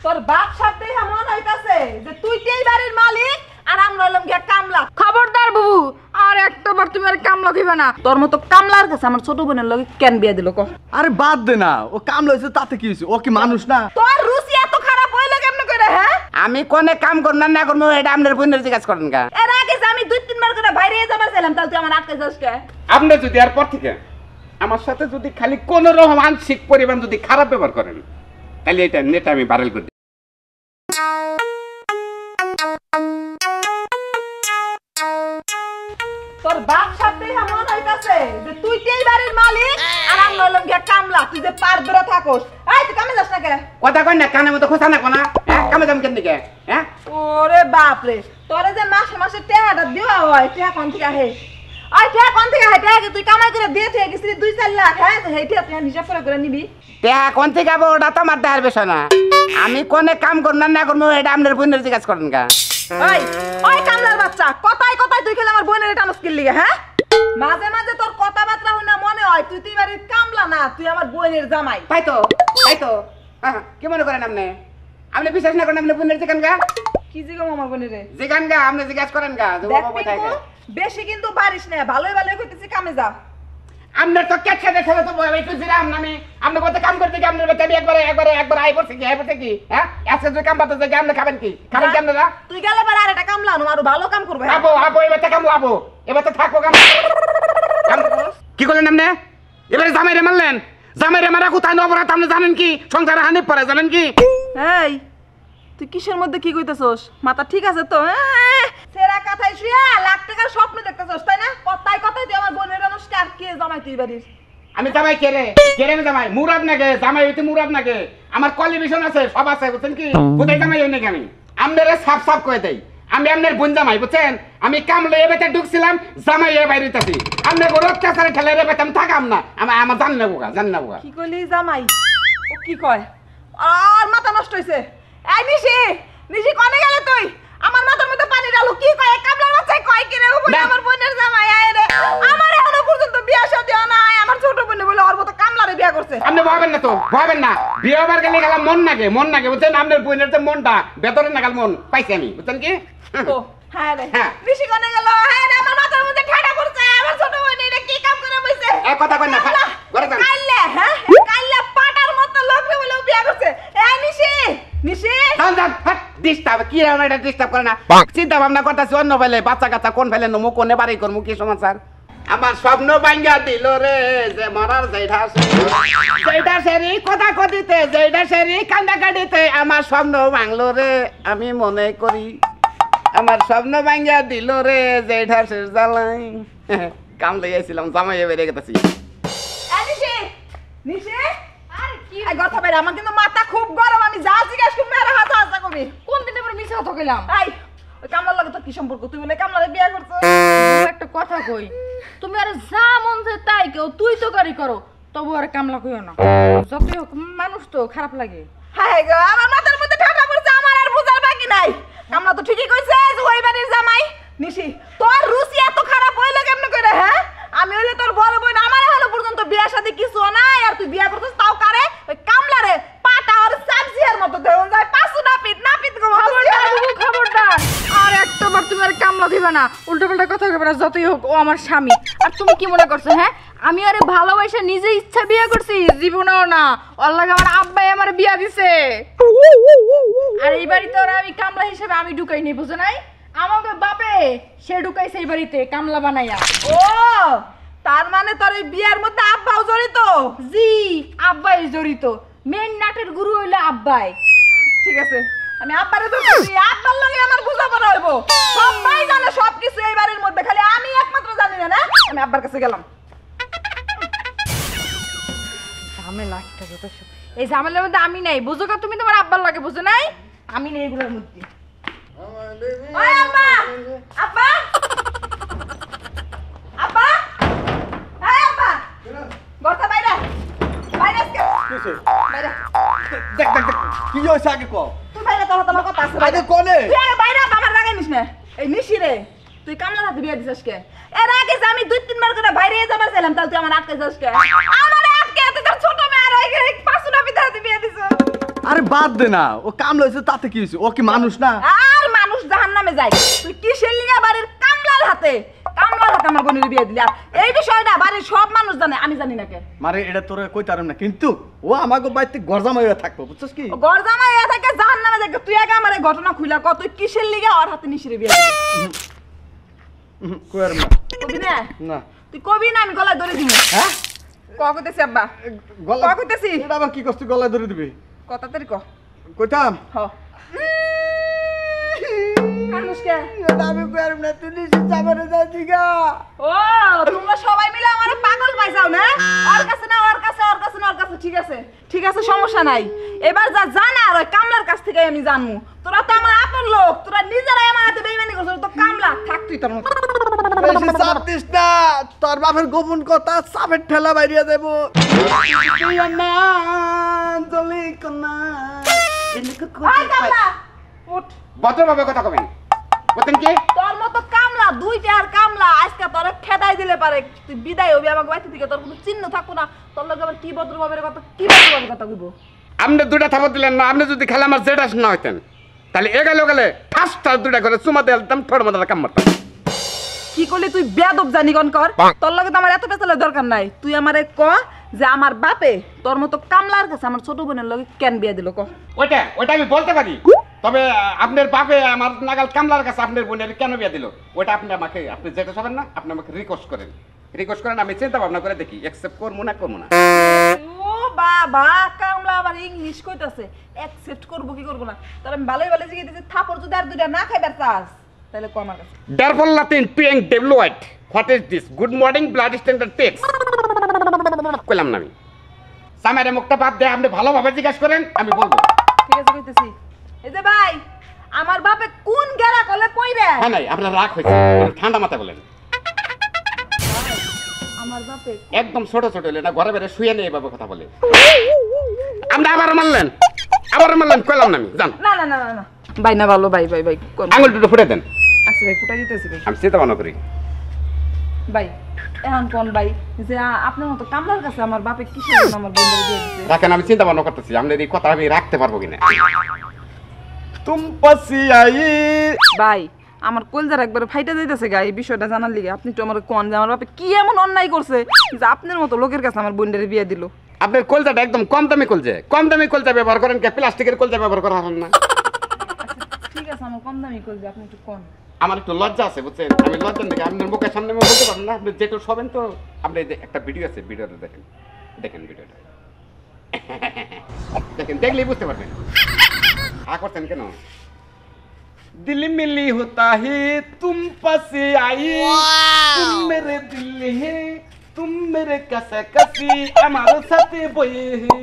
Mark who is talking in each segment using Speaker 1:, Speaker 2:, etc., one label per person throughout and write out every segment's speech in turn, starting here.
Speaker 1: তোর বাপ সাথে এমন হইতাছে যে তুই এই বাড়ির মালিক আর আমরা হলাম গিয়া কামলা। খবরদার বাবু, আর একটাবার তুমি আর কামলা দিবে না। তোর মতো কামলার কাছে আমার ছোট বোনের লগে কেন বিয়ে দিল কো?
Speaker 2: আরে বাদ দে না, ও কামলা হইছে তাতে কি হইছে? ও কি মানুষ না?
Speaker 1: তোর রুচি এত খারাপ হইলো কেমনে করে? হ্যাঁ,
Speaker 3: আমি কোনে কাম করব না করব এটা আপনার বোনের জিজ্ঞাসা করেন কা।
Speaker 1: এর আগে যে আমি 2-3 বার করে বাইরে যাবার ছিলাম, তাহলে তুই আমার আটকে যাস কে?
Speaker 3: আপনি যদি আর পর থেকে আমার সাথে যদি খালি কোন রকম আংশিক পরিমাণ যদি খারাপ ব্যবহার করেন, তাহলে এটা নেট আমি ভাইরাল করে দিই।
Speaker 1: তোর বাপ সাথে এমন হইতাছে যে তুই এই বাড়ির মালিক আর আমরা হলাম গিয়া কামলা। তুই যে পার ধরে থাকোস, এই তুই কামে যাস না কে?
Speaker 3: কথা কই না, কানের মতো খোসা না কোনা, হ্যাঁ কামে যাম কেন দিকে? হ্যাঁ
Speaker 1: ওরে বাপ রে, তোরে যে মাসে মাসে টাকাটা দেওয়া হয়, টাকা কোন থেকে আহে? ওই টাকা কোন থেকে আহে? টাকা তুই কামাই করে দিয়ে থেকে গেছিলি 2-4 লাখ। হ্যাঁ, তো হেইটা তুই হিসাব করে নিবি।
Speaker 3: টেহা কোন থেকে আবো ওটা তো আমার দেহার বিষয় না। আমি কোনে কাম করব না করব এটা আপনার বোনের জিজ্ঞাসা করেন কা।
Speaker 1: ওই ওই কামলার বাচ্চা, কথায় কথায় তুই খেলে আমার বোনের টানস কিনলি হ্যাঁ? মাঝে মাঝে তোর কথাবার্তা হইনা মনে হয় তুই বাড়ির কামলা না, তুই আমার বোনের জামাই।
Speaker 3: তাই তো কি মনে করেন আপনি? আপনি বিশ্বাস না করেন আপনি বোনের জিজ্ঞান গা?
Speaker 1: কি জিগো আমার বোনের?
Speaker 3: জিজ্ঞান গা, আপনি জিজ্ঞাসা করেন গা।
Speaker 1: বেশি কিন্তু বাড়িস না, ভালোই ভালোই কইতেছি কামে যা।
Speaker 3: আপনার তো কেটে দেখে তো একটু জিরাম নামে আপনি বলতে কাম করতে কি আপনার বেটা একবার আই করছে কি হ্যাঁ আজকে যে কাম পাতে যে আপনি খাবেন কি আপনারা?
Speaker 1: তুই গেলে পরে আরেকটা কামলা আনো, আরো ভালো কাম করবে।
Speaker 3: আবো এবার কাম লাবো, এবার তো থাকবো কাম। কি করলেন আপনি? এবারে জামাইরে মারলেন। জামাইরে মারা কোথায় নবরাত আপনি জানেন কি? সংসারে হানিফ পড়ে জানেন কি?
Speaker 1: এই তুই কিসের মধ্যে কি কইতেছস? মাথা ঠিক আছে তো? সেরা কথাই শুয়া লাখ টাকার স্বপ্ন দেখতেছস তাই না? কথায় কথায় তুই আমার বোনের অনুষ্ঠান কে জামাই তুই বাড়ির?
Speaker 3: আমি জামাই কেরে আমি জামাই মুরাদ নাকি জামাই হইতে মুরাদ নাকি আমার কোয়ালিফিকেশন আছে সব আছে বুঝছেন কি? কোথায় জামাই হই নাকি আমি? আপনারা সাফ সাফ কয়ে দেই আমি আপনার বোন জামাই বুঝছেন? আমি কাম লইয়ে বেতে ঢুকছিলাম, জামাই এর বাইরে হইতাছি। আপনি বড় অত্যাচারে ঠেলে রে বেতে আমি থাকাম না। আমার জান না বোকা।
Speaker 1: কি কইলি জামাই? ও কি কয়? আর মাথা নষ্ট হইছে। এই নিশি কোনে গেলে তুই? আমার মাথার মধ্যে পানি ঢালু। কি কয় কামলার বাচ্চা কয় কি রে? ও বলে আমার বোনের জামাই আয় রে। আমার এখনো পর্যন্ত বিয়া শাদী হয় না। আমার ছোট বোনে বলে ওর মতো কামলারে বিয়া করছে।
Speaker 3: আপনি ভাবেন না তো, ভাবেন না। বিয়ে হবার গেলে গেলাম মন নাগে বুঝছেন? আপনার বোনের যে মনটা ভেতরে নাগাল মন পাইছি আমি বুঝছেন কি?
Speaker 1: তো হ্যাঁ রে, নিশি কোনে গেল? হ্যাঁ রে, আমার মাথার মধ্যে ঠাডা পড়ছে। আমার ছোট বোনে এটা কি কাম করে বইছে?
Speaker 3: এক কথা কই না, ঘরে যান।
Speaker 1: কাইলে হ্যাঁ কাইলে পাটার মতো লোক রে বলে বিয়া করছে। এই নিশি
Speaker 3: যান ডিস্টার্ব কি আমরা এটা ডিস্টার্ব করে না। চিন্তা ভাবনা করতেছি অন্য ফেলে বাচ্চা কাচ্চা কোন ফেলে নমু কোনে বাড়ি করমু কি সমাচার? আমার স্বপ্ন ভাঙ্গা দিল রে যে মরার যেটা সেরি কথা কদিতে যেটা সেরি কান্দা কাটিতে আমার স্বপ্ন ভাঙলো রে আমি মনে করি আমার স্বপ্ন ভাঙ্গা দিল রে যেটা শেষ জ্বালাই কাম লইয়াছিলাম জামাই বেরিয়ে গেছি।
Speaker 1: নিশি আরে কি কথা বাইরে? আমার কিন্তু মাথা খুব গরম। আমি যা জিজ্ঞাসা করব মেরে হাত হাত কবি। কোন দিনে পরে মিছা কথা কইলাম? এই ওই কামলার লগে তোর কি সম্পর্ক? তুই বলে কামলারে বিয়ে করছিস?
Speaker 4: একটা কথা কই, তুমি আর যা মন চায় তাই কেউ তুই তো গাড়ি করো, তবু আর কামলা কইও না। যতই হোক মানুষ তো খারাপ লাগে।
Speaker 1: হায় গো, আমার মাথার মধ্যে ঠাডা পড়ছে। আমার আর বুঝার বাকি নাই। কামলা তো ঠিকই কইছে যে ওই বাড়ির জামাই। নিশি তোর রুচি এত খারাপ হইলো কেমনে করে? হ্যাঁ, আমি হইলে তোর বড় বোন। আমার এখনো পর্যন্ত বিয়ার সাথে কিছু নাই, আর তুই বিয়া করছিস তাও কারে? ওই কামলারে পাটা আর সাবজিয়ার মতো দেন যায়। পাঁচু না পিট গো।
Speaker 4: খবরদার, আর একটাবার তুমি আর কামলা দিবে না, উল্টো পাল্টা কথা কইবে না। যতই হোক ও আমার স্বামী। আর তুমি কি মনে করছো? হ্যাঁ, আমি আরে ভালোবাসা নিজে ইচ্ছা বিয়ে করছি? জীবনেও না। ওর লাগে আমার আব্বাই আমার বিয়া দিছে। আর এই বাড়িতে ওরা আমি কামলা হিসেবে আমি ঢুকাই নি, বুঝো নাই? আমাকে বাপে সে ঢুকাইছে এই বাড়িতে কামলা বানাইয়া।
Speaker 1: ও তার মানে তোর এই বিয়ার মধ্যে আব্বাও জড়িত?
Speaker 4: জি, আব্বাই জড়িত। মেন নাটের গুরু হইলো আব্বাই।
Speaker 1: ঠিক আছে, আমি আব্বারে ধরছি। আব্বার লগে আমার বোঝাপড়া হইব। সবাই জানে সবকিছু এই বাড়ির মধ্যে, খালি আমি একমাত্র জানি না। না, আমি আব্বার কাছে গেলাম।
Speaker 4: ঝামেলা একটা কথা। এই ঝামেলার মধ্যে আমি নাই, বুঝো কা? তুমি তোমার আব্বার লাগে, বুঝো নাই? আমি নেই এগুলোর মধ্যে।
Speaker 1: ওই আব্বা, আব্বা, আব্বা, এই আব্বা, গর্তা বাইরে আজকে বাইরে।
Speaker 2: দেখ কি হইছে আগে কও।
Speaker 1: তুই বাইরে, তোর তোমার কথা আছে
Speaker 2: আগে কোনে?
Speaker 1: তুই আগে বাইরে, আমার রাগাই নিস না। এই নিশি রে, তুই কামলার হাতে বিয়ে দিছিস কে? এর আগে যে আমি 2-3 বার করে বাইরে যাবার ছিলাম, তাহলে তুই আমার আটকে যাস কে? আমার আটকে তুই তোর ছোট মেয়ে আর ওই পাঁচটা পিতা হাতে বিয়ে দিছিস।
Speaker 2: আরে বাদ দে না, ও কামলা হয়েছে তাতে কি হয়েছে? ও কি মানুষ না?
Speaker 1: আর মানুষ জাহান্নামে যায়। তুই কিসের লিগা বাড়ির কামলার হাতে আমার বোনের বিয়ে দিলি? আর এই বিষয়টা বাড়ির সব মানুষ জানে, আমি জানি না কে?
Speaker 2: মারে এটা তোরে কইতারম না, কিন্তু ও আমাকে বাড়িতে গরজামা হয়ে থাকবো, বুঝছিস কি?
Speaker 1: গরজামা এ থাকে জাহান্নামে যায়। তুই আগে আমার এই ঘটনা খুইলা ক, তুই কিসের লিগা ওর হাতে নিশিরে বিয়ে দিলি?
Speaker 2: কইয়ার না।
Speaker 1: কবি না?
Speaker 2: না।
Speaker 1: তুই কবি না, আমি গলায় ধরে দিবি।
Speaker 2: হ্যাঁ?
Speaker 1: কইতেছি আব্বা,
Speaker 2: গলা
Speaker 1: কইতেছি।
Speaker 2: এটা আবার কি কষ্ট গলায় ধরে দিবি?
Speaker 1: কথা তারি ক।
Speaker 2: কইতাম?
Speaker 1: হ। কানুসকে
Speaker 2: আমি কইয়ার না, তুই নিশ্চিত যাবারে যাই দিগা।
Speaker 1: ও তোমরা সবাই মিলে আমারে পাগল পাইছাও না? ওর কাছে না, ওর কাছে, ওর কাছে না, ওর কাছে। ঠিক আছে, ঠিক আছে, সমস্যা নাই। এবার যা জানা আর ওই কামলার কাছ থেকে আমি জানমু। তোরা তো আমার আপন লোক, তোরা নিজেরাই আমার হাতে বেইমানি করছিস। তো কামলা থাক তুই তোর মত।
Speaker 2: বেশি চাপ দিস না, তোর বাপের গোপন কথা চাপের ঠেলা বাইরিয়া দেব।
Speaker 1: আয় কামলা উঠ।
Speaker 3: ভদ্রভাবে কথা কবেন, বুঝছেন কি?
Speaker 1: তোর মতো কামলা, দুইটা আর কামলা আজকে তোরে খেদাই দিলে পারে। তুই বিদায় হবি আমার বাড়ি থেকে, তোর কোনো চিহ্ন থাকবো না। তোর লগে আবার কি ভদ্রভাবে কথা, কি ভদ্রভাবে কথা কইবো?
Speaker 3: আপনি দুটা থাপর দিলেন না, আপনি যদি খেলে আমার জেটা না হইতেন তাহলে গেলে ঠাসটা দুটা করে চুমা দিয়ে একদম ঠোঁট মাথাটা কাম মারতাম।
Speaker 1: কি করলি তুই বেয়াদব জানি কোন কর? তোর লগে তো আমার এত পেছালের দরকার নাই। তুই আমারে ক যে আমার বাপে তোর মতো কামলার কাছে আমার ছোট বোনের লগে কেন বিয়ে দিল? ক।
Speaker 3: ওইটা আমি বলতে পারি, তবে আপনার বাপে আমার নাগাল কামলার কাছে আপনার বোনের কেন বিয়ে দিল ওইটা আপনি আমাকে, আপনি যেটা চাবেন না আপনি আমাকে রিকোয়েস্ট করেন, আমি চিন্তা ভাবনা করে দেখি অ্যাকসেপ্ট করবো না।
Speaker 1: ও বাবা, কামলা আবার ইংলিশ কইতাছে। অ্যাকসেপ্ট করব কি করব না? তার আমি ভালোই ভালো জিগে দিছি। থাপড় যদি আর দুইটা না খাইবার চাস তাহলে ক আমার কাছে।
Speaker 3: Therefore Latin PN developed. What is this? Good morning blood standard text. কইলাম না আমি। সামারে মুখটা বাদ দিয়ে আপনি ভালোভাবে জিজ্ঞাসা করেন, আমি বলবো।
Speaker 1: ঠিক আছে কইতেছি। এই যে ভাই, আমার বাপে কোন গেরা কলে পইরে?
Speaker 3: হ্যাঁ নাই, আপনার রাগ হয়েছে, ঠান্ডা মাথায় বলেন।
Speaker 1: আমার বাপে
Speaker 3: একদম ছোট ছোট হলে না, ঘরে বেড়ে শুয়ে নিয়ে এভাবে কথা বলে। আপনি আবার মারলেন, কইলাম না আমি, জান।
Speaker 1: না না না না, ভাই না ভালো, ভাই ভাই ভাই
Speaker 3: আঙুল দুটো ফুটে দেন।
Speaker 1: আচ্ছা ভাই, ফুটাই দিতেছি ভাই।
Speaker 3: আমি চিন্তা ভাবনা করি।
Speaker 1: ভাই এখন কোন ভাই যে আপনার মতো কামলার কাছে আমার বাপে কিসের জন্য আমার বন্ধুর বিয়ে দিতে?
Speaker 3: রাখেন, আমি চিন্তা ভাবনা করতেছি আপনার এই কথা আমি রাখতে পারবো কিনা।
Speaker 2: তুম পাসি আই।
Speaker 1: ভাই আমার কলজার একবার ফাইটা যাইতেছে গা এই বিষয়টা জানার লিগে। আপনি তো আমার কোন যে আমার বাপে কি এমন অন্যায় করছে যে আপনার মতো লোকের কাছে আমার বোনের বিয়ে দিল?
Speaker 3: আপনার কলজাটা একদম কম দামি কলজা ব্যবহার করেন, কে প্লাস্টিকের কলজা ব্যবহার করা হন না।
Speaker 1: ঠিক আছে, আমার কম দামি কলজা, আপনি একটু কোন।
Speaker 3: আমার একটু লজ্জা আছে বুঝছেন, আমি লজ্জা দেখে আপনার মুখের সামনে আমি বলতে পারবো না। আপনি যেটা সবেন তো, আপনি একটা ভিডিও আছে, ভিডিওটা দেখেন ভিডিওটা দেখেন, দেখলেই বুঝতে পারবেন। করছেন কেন?
Speaker 2: दिल मिली होता है तुम पास आई, तुम मेरे दिल है, तुम मेरे कसे कसी हमारे साथ बोए है।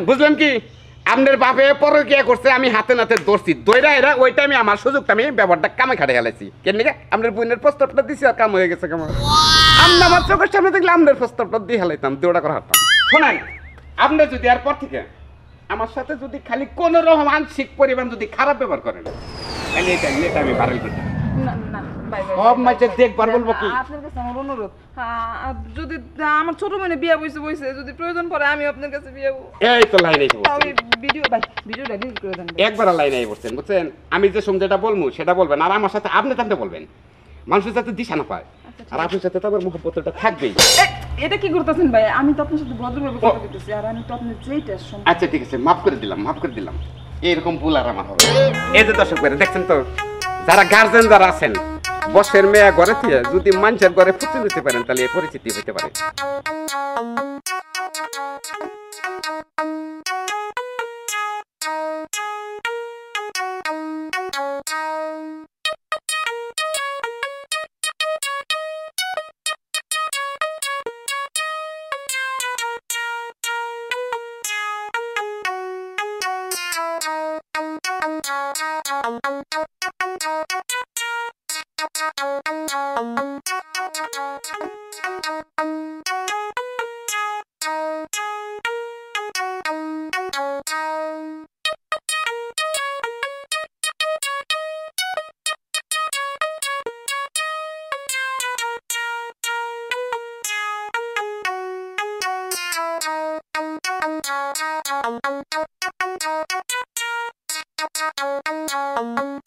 Speaker 3: বুঝলেন কি? আপনার বাপে পরকিয়া করছে, আমি হাতে নাতে ধরছি, দইরা এরা ওই টাইমে আমার সুযোগটা আমি ব্যবহারটা কামে খাটে গেলাইছি। কেন আপনার বোনের প্রস্তাবটা দিছি আর কাম হয়ে গেছে কেমন। আমরা আমার চোখের সামনে দেখলে আপনার প্রস্তাবটা দিয়ে হেলাইতাম, দেওয়াটা করা হতাম। শোনেন, আপনি যদি আর পর থেকে আমার সাথে যদি খালি কোন রকম আংশিক পরিমাণ যদি খারাপ ব্যবহার করেন তাহলে এটা আমি বাড়াই করতে
Speaker 1: না না ভাই ভাই,
Speaker 3: সব মাঝে দেখবার বলবো কি?
Speaker 1: আপনার কাছে আমার অনুরোধ, যদি আমার ছোট বোনে বিয়ে বইছে যদি প্রয়োজন পড়ে আমি আপনার কাছে বিয়ে হবো।
Speaker 3: এই তো লাইনে
Speaker 1: আমি ভিডিও ভাই, ভিডিওটা ডিলিট করে দেন।
Speaker 3: একবার লাইনে বসছেন বুঝছেন, আমি যে সময় যেটা বলবো সেটা বলবেন, আর আমার সাথে আপনি তাতে বলবেন, মানুষের সাথে দিশা না পায়। আর আপনার সাথে তো আবার মুখপত্রটা থাকবেই।
Speaker 1: এটা কি করতেছেন ভাই? আমি তো আপনার সাথে ভদ্রভাবে কথা বলতেছি, আর আমি তো আপনার যেইটা
Speaker 3: আচ্ছা ঠিক আছে, মাফ করে দিলাম। এরকম ভুল আর আমার হবে। এই যে দর্শক ভাইরা দেখছেন তো, যারা গার্জেন যারা আছেন, বসের মেয়ে ঘরে থেকে যদি মানুষের ঘরে ফুটে দিতে পারেন তাহলে এই পরিস্থিতি হইতে পারে।
Speaker 5: Thank you.